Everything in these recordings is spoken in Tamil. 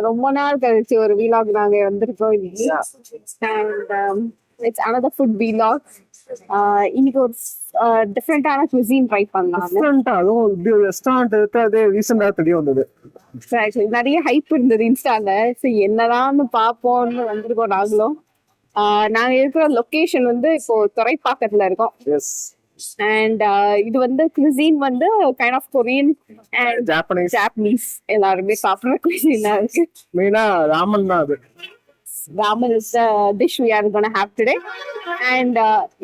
ரொம்ப நாள் கழிச்சு ஒரு வீலாக் நாங்க வந்திருக்கோம் இன்னைக்கு. And it's another food vlog. இன்னைக்கு ஒரு டிஃப்ரெண்டான cuisine ட்ரை பண்ணலாம். அதுவும் இப்படி ஒரு ரெஸ்டாரண்ட் இருக்கு, அது ரீசெண்டா தெரிய வந்தது. நிறைய ஹைப் இருந்தது இன்ஸ்டால. சரி என்னதான்னு பார்ப்போம்னு வந்திருக்கோம் நாங்களும். நாங்க இருக்கிற லொகேஷன் வந்து இப்போ துறைப்பாக்கத்துல இருக்கோம். அண்ட் இது வந்து cuisine வந்து kind of Korean and Japanese எல்லாருமே சாப்பிடுற cuisine இருக்கு. மெயினா ராமன் தான் அது. Ramen is the dish we are going to have today. And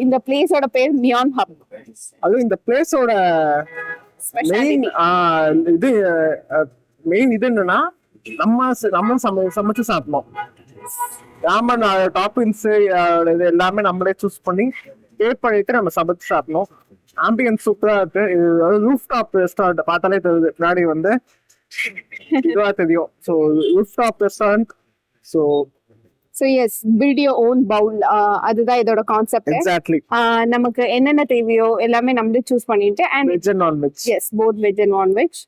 இந்த பிளேஸோட பேர் நியான் ஹப். அதுவும் இந்த பிளேஸோட மெயின் இது என்னன்னா நம்ம சமைச்சு சாப்பிடணும். ராமன் டாப்பிங்ஸ் இது எல்லாமே நம்மளே சூஸ் பண்ணி பே பண்ணிட்டு நம்ம சமைச்சு சாப்பிடணும். ஆம்பியன்ஸ் சூப்பரா இருக்கு. ரூஃப் டாப் ரெஸ்டாரண்ட் பார்த்தாலே தெரியுது, பின்னாடி வந்து இதுவா தெரியும். So roof top restaurant. So yes, build your own bowl. அதுதான் இதோட கான்செப்ட். எக்ஸாக்ட்லி. நமக்கு என்னென்ன தேவையோ எல்லாமே நம்மளே சூஸ் பண்ணிட்டு and veg and non veg. Yes, both veg and non veg.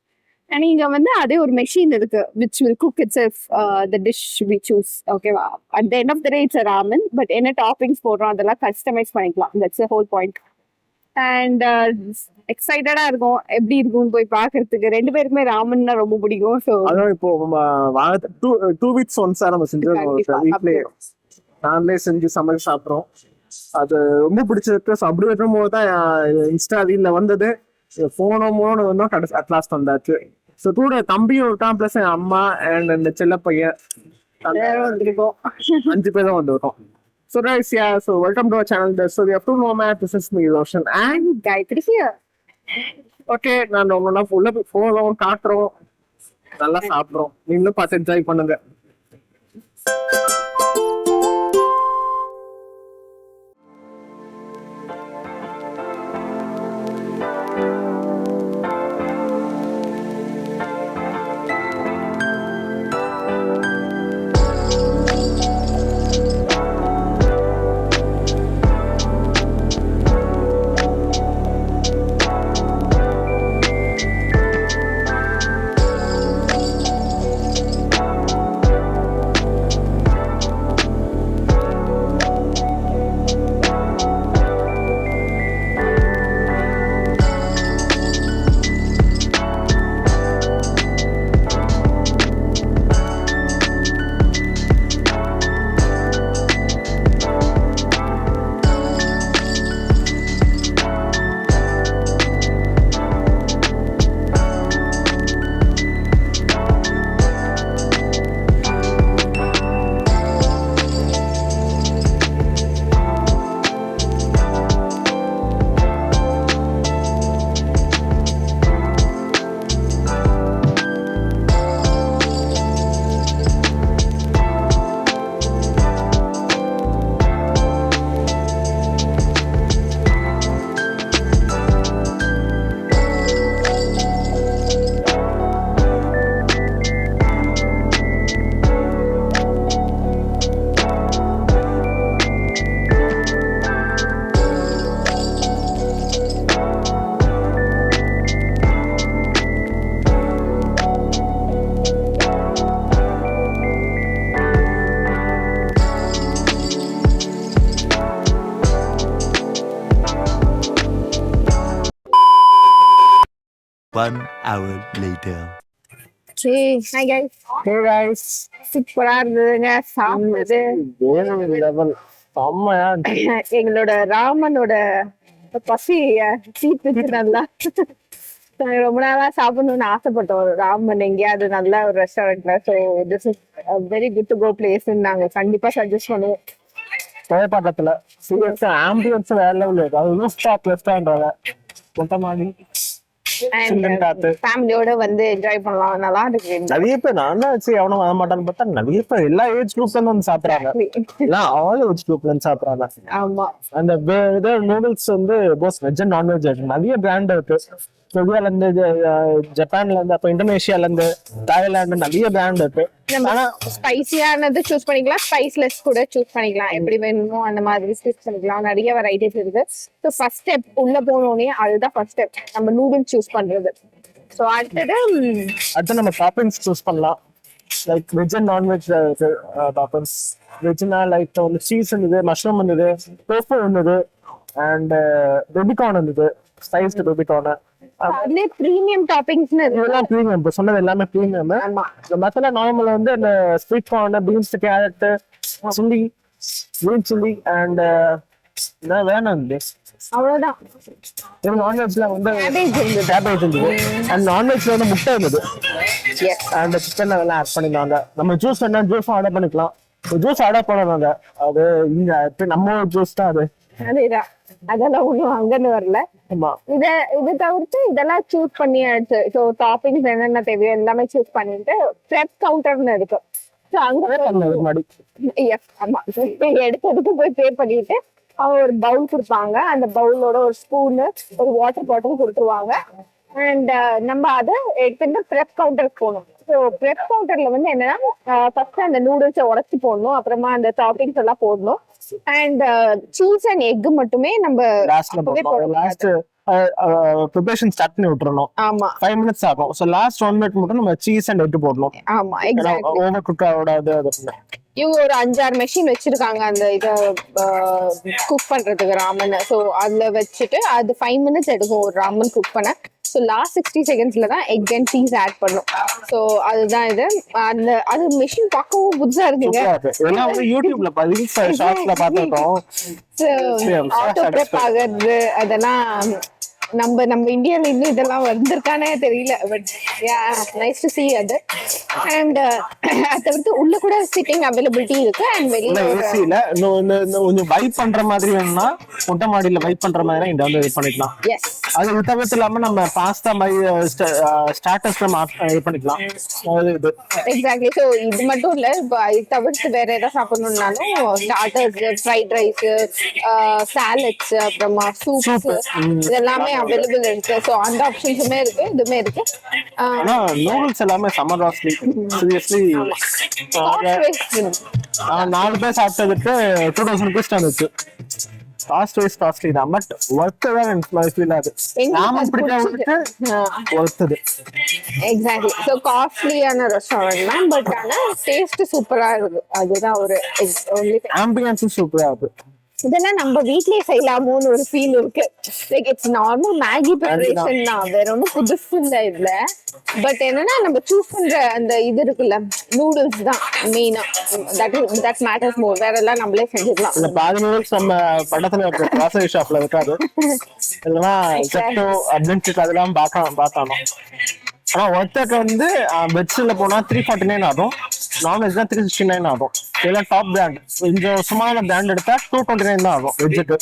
And இங்க வந்து அதே ஒரு மெஷின் இருக்கு which will cook itself the dish we choose. ஓகேவா? At the end of the day it's a ramen, but என்ன டாப்பிங்ஸ் போடுறோம் அதெல்லாம் கஸ்டமைஸ் பண்ணிக்கலாம். That's the whole point. And எக்ஸைட்டடா இருக்கும் எப்படி இருக்கும்னு போய் பாக்குறதுக்கு. ரெண்டு பேருக்குமே ராமன்னா ரொம்ப பிடிக்கும். ஸோ அதான் இப்போ 2 weeks ஒன்ஸா நம்ம செஞ்சோம். வீட்லயே நாங்களே செஞ்சு சமைச்சு சாப்பிட்றோம். அது ரொம்ப பிடிச்சிருக்கு. ஸோ அப்படி வைக்கும் போது தான் இன்ஸ்டா ரீல்ல வந்தது. போனோமோன்னு வந்தோம், கடைசி அட்லாஸ்ட் வந்தாச்சு. ஸோ கூட தம்பியும் இருக்கான், பிளஸ் என் அம்மா அண்ட் இந்த செல்ல பையன் வந்திருக்கோம். 5 பேரும் வந்துருக்கோம். So guys, yeah, so welcome to our channel. So we have two nomads. This is me, Roshan, and Gayatri here. Okay, நான் உங்களோட உள்ள போறோம், காட்டுறோம், நல்லா சாப்பிடுறோம். நீங்களும் பார்த்து என்ஜாய் பண்ணுங்க. One hour later. Hey, hi guys. Hey guys. சூப்பரா இருந்ததுங்க சாப்பிடுறது. லெவல் செம்மையா. எங்களோட ராமனோட பசி தீர்த்துச்சு நல்லா. ரொம்ப நாளா சாப்பிடணும்னு ஆசைப்பட்டோம் ராமன் எங்கேயாவது நல்ல ஒரு ரெஸ்டாரண்ட்ல. So this is very good to go place. நாங்க கண்டிப்பா சஜஸ்ட் பண்ணுவோம். துறைப்பாக்கத்துல சீரியஸா ஆம்பியன்ஸ் வேற லெவல் இருக்கு. அது ரூஃப் டாப் ரெஸ்டாரண்ட் மொத்த மாதிரி ஃபேமிலியோட வந்து என்ஜாய் பண்ணலாம். நல்லா இருக்கு. நிறைய பேர் நான் எவனும் வர மாட்டான்னு பார்த்தா நிறைய பேர் எல்லா ஏஜ் குரூப்ல வந்து சாப்பிடுறாங்க. எல்லாம் ஆல் ஏஜ் குரூப்ல இருந்து சாப்பிடுறாங்க. ஆமா, அந்த நூடுல்ஸ் வந்து போஸ் வெஜ் அண்ட் நான்வெஜ் இருக்கு. நிறைய பிராண்ட் இருக்கு. கொரியால இருந்து, ஜப்பான்ல இருந்து, அப்ப இந்தோனேஷியால இருந்து, தாய்லாந்து, நிறைய பிராண்ட் இருக்கு. ஆனா ஸ்பைசியானது சூஸ் பண்ணிக்கலாம், ஸ்பைஸ்லெஸ் கூட சூஸ் பண்ணிக்கலாம். எப்படி வேணுமோ அந்த மாதிரி சூஸ் பண்ணிக்கலாம். நிறைய வெரைட்டிஸ் இருக்கு. ஸோ ஃபர்ஸ்ட் ஸ்டெப் உள்ள போனோடனே அதுதான் ஃபர்ஸ்ட் ஸ்டெப், நம்ம நூடுல்ஸ் சூஸ் பண்றது. ஸோ ஸோ அடுத்தது அடுத்து நம்ம டாப்பிங்ஸ் சூஸ் பண்ணலாம். Like veg and nonveg toppings. வெஜ்னா லைக் வந்து சீஸ் இருந்தது, மஷ்ரூம் இருந்தது, டோஃபு இருந்தது, அண்ட் பெபிகார்ன் இருந்தது, ஸ்லைஸ்டு பெபிகார்ன். அதுலேயே ப்ரீமியம் டாப்பிங்ஸ்னு இதெல்லாம் ப்ரீமியம். இப்போ சொன்னது எல்லாமே ப்ரீமியம். இந்த மசாலா நார்மல் வந்து இந்த sweet corn, beans, carrot, chilli, green chilli and வேணும். அவ்வளோதான். நான்வெஜ்ல வந்து Cabbage கேபேஜ் இருந்தது அண்ட் நான்வெஜ்ல வந்து முட்டை இருந்தது அண்ட் சிக்கன் அதெல்லாம் ஆட் பண்ணிருந்தாங்க. நம்ம ஜூஸ் வேணா ஜூஸும் ஆர்டர் பண்ணிக்கலாம். ஜூஸ் ஆர்டர் பண்ணாங்க. அது இங்க நம்ம ஜூஸ் தான் அது. அதேதான். அதெல்லாம் ஒண்ணும் அங்கன்னு வரல. ஆமா. இது தவிர்த்து இதெல்லாம் சூஸ் பண்ணியாச்சு. ஸோ டாப்பிங்ஸ் என்னென்ன தேவையோ எல்லாமே சூஸ் பண்ணிட்டு ப்ரெப் கவுண்டர்னு இருக்கு. ஸோ அங்க முன்னாடி ஆமா எடுத்ததுக்கு போய் பே பண்ணிட்டு அவங்க ஒரு பவுல் கொடுப்பாங்க. அந்த பவுலோட ஒரு ஸ்பூனு, ஒரு வாட்டர் பாட்டில் கொடுத்துருவாங்க. அண்ட் நம்ம அதை எடுத்துட்டு ப்ரெப் கவுண்டருக்கு போகணும். ஸோ ப்ரெப் கவுண்டர்ல வந்து என்னன்னா ஃபர்ஸ்ட் அந்த நூடுல்ஸை உடச்சி போடணும், அப்புறமா அந்த டாப்பிங்ஸ் எல்லாம் போடணும். அண்ட் சீஸ் அண்ட் எக் மட்டுமே நம்ம லாஸ்ட்ல போடுவோம். லாஸ்ட் ப்ரிப்பரேஷன் ஸ்டார்ட் பண்ணி விட்டுறணும். ஆமா 5 minutes ஆகும். ஸோ லாஸ்ட் 1 minute மட்டும் நம்ம சீஸ் அண்ட் எக் போடணும். ஆமா எக்ஸாக்ட்லி. ஓவர் குக் ஆகாது. இவங்க ஒரு 5-6 மெஷின் வச்சிருக்காங்க அந்த இதை குக் பண்றதுக்கு ராமன். ஸோ அதுல வச்சுட்டு அது 5 minutes எடுக்கும் ஒரு ராமன் குக் பண்ண. ஸோ லாஸ்ட் 60 secondsல தான் எக் அண்ட் சீஸ் ஆட் பண்ணும். ஸோ அதுதான் இது. அந்த அது மெஷின் பார்க்கவும் புதுசா இருக்குங்க. இதெல்லாம் வந்து யூடியூப்ல ஷார்ட்ஸ்ல பார்த்துட்டோம். ஆட்டோ ப்ரெப் ஆகுறது அதெல்லாம் நம்ம இந்தியால இன்னும் இதெல்லாம் வந்திருக்கானே தெரியல. பட் நைஸ் டு see அது. அண்ட் அதை தவிர்த்து உள்ள கூட சிட்டிங் அவைலபிலிட்டி இருக்கு. அண்ட் வெளியில ஏசில கொஞ்சம் வைப் பண்ற மாதிரி வேணும்னா மொட்டை மாடியில வைப் பண்ற மாதிரி இங்க வந்து வைப் பண்ணிக்கலாம். எஸ் அது தவிர்த்து இல்லாம நம்ம பாஸ்தா மாதிரி ஸ்டார்டர்ஸ் இது பண்ணிக்கலாம். இது எக்ஸாக்ட்லி. ஸோ இது மட்டும் இல்ல, இப்போ இது தவிர்த்து வேற ஏதாவது சாப்பிடணும்னாலும் ஸ்டார்டர்ஸ், ஃப்ரைட் ரைஸ், சாலட்ஸ், அப்புறமா சூப்ஸ் இதெல்லாமே அவைலபிள் இருக்கு. ஸோ அந்த ஆப்ஷன்ஸுமே இருக்கு, இதுவுமே இருக்கு. ஆனா நூடுல்ஸ் எல்லாமே சம்மர் காஸ்ட்லி. சீரியஸ்லி 4 பேர் சாப்பிட்டதுக்கு 2000 rupees வந்துச்சு. காஸ்ட் வைஸ் காஸ்ட்லி தான், பட் ஒர்த் தான் ஃபீல் ஆகுது. நாம பிடிச்சவங்களுக்கு ஒர்த்தது. எக்ஸாக்ட்லி. ஸோ காஸ்ட்லியான ரெஸ்டாரண்ட் தான், பட் ஆனால் டேஸ்ட் சூப்பரா இருக்கு. அதுதான் ஒரு ஆம்பியன்ஸும் சூப்பரா இருக்கு. இதெல்லாம் நம்ம வீட்லயே செய்யலாமோன்னு ஒரு ஃபீல் இருக்கு. Like it's normal Maggi preparation தான், வேற ஒன்றும் புதுசு இல்லை இதுல. பட் என்னன்னா நம்ம சூஸ் பண்ற அந்த இது இருக்குல்ல, நூடுல்ஸ் தான் மெயினா. தட் மேட்டர்ஸ் மோர். வேற எல்லாம் நம்மளே செஞ்சுக்கலாம். இல்ல பாதி நூடுல்ஸ் நம்ம படத்துல கிராசரி ஷாப்ல இருக்காது. இல்லைன்னா ஜெப்டோ அட்வென்ச்சர் அதெல்லாம் பார்த்தானோ. ஆனா ஒருத்தருக்கு வந்து வெஜ்ல போனா 349 ஆகும், நான்வெஜ் தான் 369 ஆகும். இதெல்லாம் டாப் பிராண்ட். கொஞ்சம் சுமான பிராண்ட் எடுத்தா 229 தான் ஆகும் வெஜ்ஜுக்கு.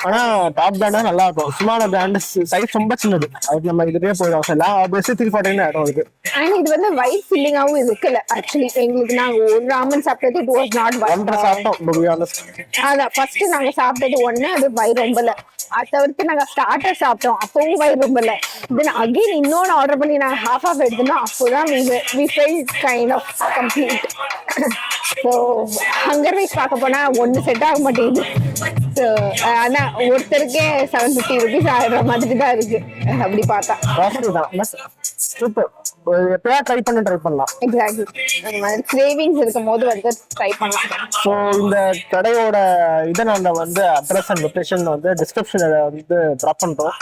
ஆனா டாப் பிராண்டா நல்லா இருக்கும். சுமான பிராண்ட் சைஸ் ரொம்ப சின்னது, அதுக்கு நம்ம இதுலயே போயிடும். எல்லாம் ஆப்வியஸ்லி 349 ஆகும் அதுக்கு. அண்ட் இது வந்து வயிறு ஃபில்லிங்காவும் இருக்குல்ல. ஆக்சுவலி எங்களுக்கு நாங்க ஒரு ராமன் சாப்பிட்டது இட் வாஸ் நாட் ஒன்றரை சாப்பிட்டோம். அதான் ஃபர்ஸ்ட் நாங்க சாப்பிட்டது ஒண்ணு, அது வயிறு ரொம்பல. அதை தவிர்த்து நாங்க ஸ்டார்டர் சாப்பிட்டோம், அப்பவும் வயிறு ரொம்பல. தென் அகைன் இன்னொன்னு ஆர்டர் பண்ணி நாங்க half எடுத்தோம். அப்போதான் we felt kind of complete. So hunger wise பார்க்க போனா ஒன்னு செட் ஆக மாட்டேங்குது. ஸோ ஆனா ஒருத்தருக்கே 750 rupees ஆகிற மாதிரி தான் இருக்கு அப்படி பார்த்தா. சூப்பர். எப்பயா ட்ரை பண்ணலாம். எக்ஸாக்ட்லி. அந்த மாதிரி கிரேவிங்ஸ் இருக்கும் போது வந்து ட்ரை பண்ணலாம். ஸோ இந்த கடையோட இதை நாங்க வந்து அட்ரஸ் அண்ட் லொகேஷன் வந்து டிஸ்கிரிப்ஷன்ல வந்து ட்ராப் பண்றோம்.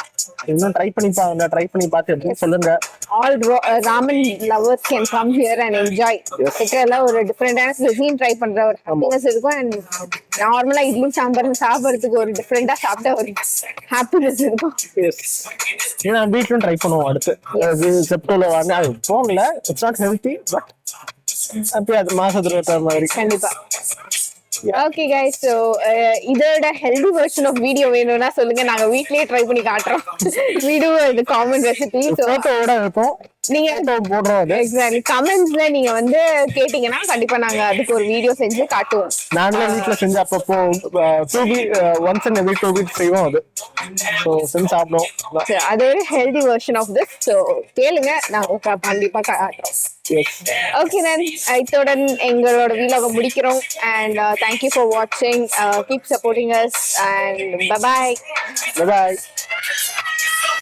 இன்னும் ட்ரை பண்ணி பார்த்து எப்படி சொல்லுங்க. All Raman lovers can come here and enjoy. எல்லாம் ஒரு டிஃப்ரெண்டான cuisine ட்ரை பண்ற ஒரு ஹாப்பினஸ் இருக்கும். அண்ட் நார்மலா இட்லி சாம்பார் சாப்பிட்றதுக்கு ஒரு டிஃப்ரெண்டா சாப்பிட்ட ஒரு ஹாப்பினஸ் இருக்கும். ஏன்னா வீட்லயும் ட்ரை பண்ணுவோம். அடுத்து செப்டோல வாங்க, அது போகல, இட்ஸ் நாட் ஹெல்த்தி, பட் அப்படியே அது மாசத்துல ஒரு மாதிரி. கண்டிப்பா. ஓகே கைஸ், ஸோ இதோட ஹெல்தி வெர்ஷன் ஆஃப் வீடியோ வேணும்னா சொல்லுங்க, நாங்க வீட்லயே ட்ரை பண்ணி காட்டுறோம். வீடியோ இது காமெண்ட் ரெசிபி ஃபோட்டோவோட இருக்கும், நீங்க போடுறோம். எக்ஸாக்ட்லி. கமெண்ட்ஸ்ல நீங்க வந்து கேட்டீங்கன்னா கண்டிப்பா நாங்க அதுக்கு ஒரு வீடியோ செஞ்சு காட்டுவோம். நாங்களே வீட்டுல செஞ்சு அப்பப்போ ஒன்ஸ் இன் எவ்ரி 2 வீக்ஸ் செய்வோம். அது ஸோ செஞ்சு சாப்பிடுவோம். அது ஒரு healthy version of this. So கேளுங்க, நாங்க கண்டிப்பா காட்டுறோம். ஓகே தென் இத்துடன் எங்களோட வீடியோவை முடிக்கிறோம். அண்ட் தேங்க்யூ ஃபார் வாட்சிங். Keep supporting us and bye bye.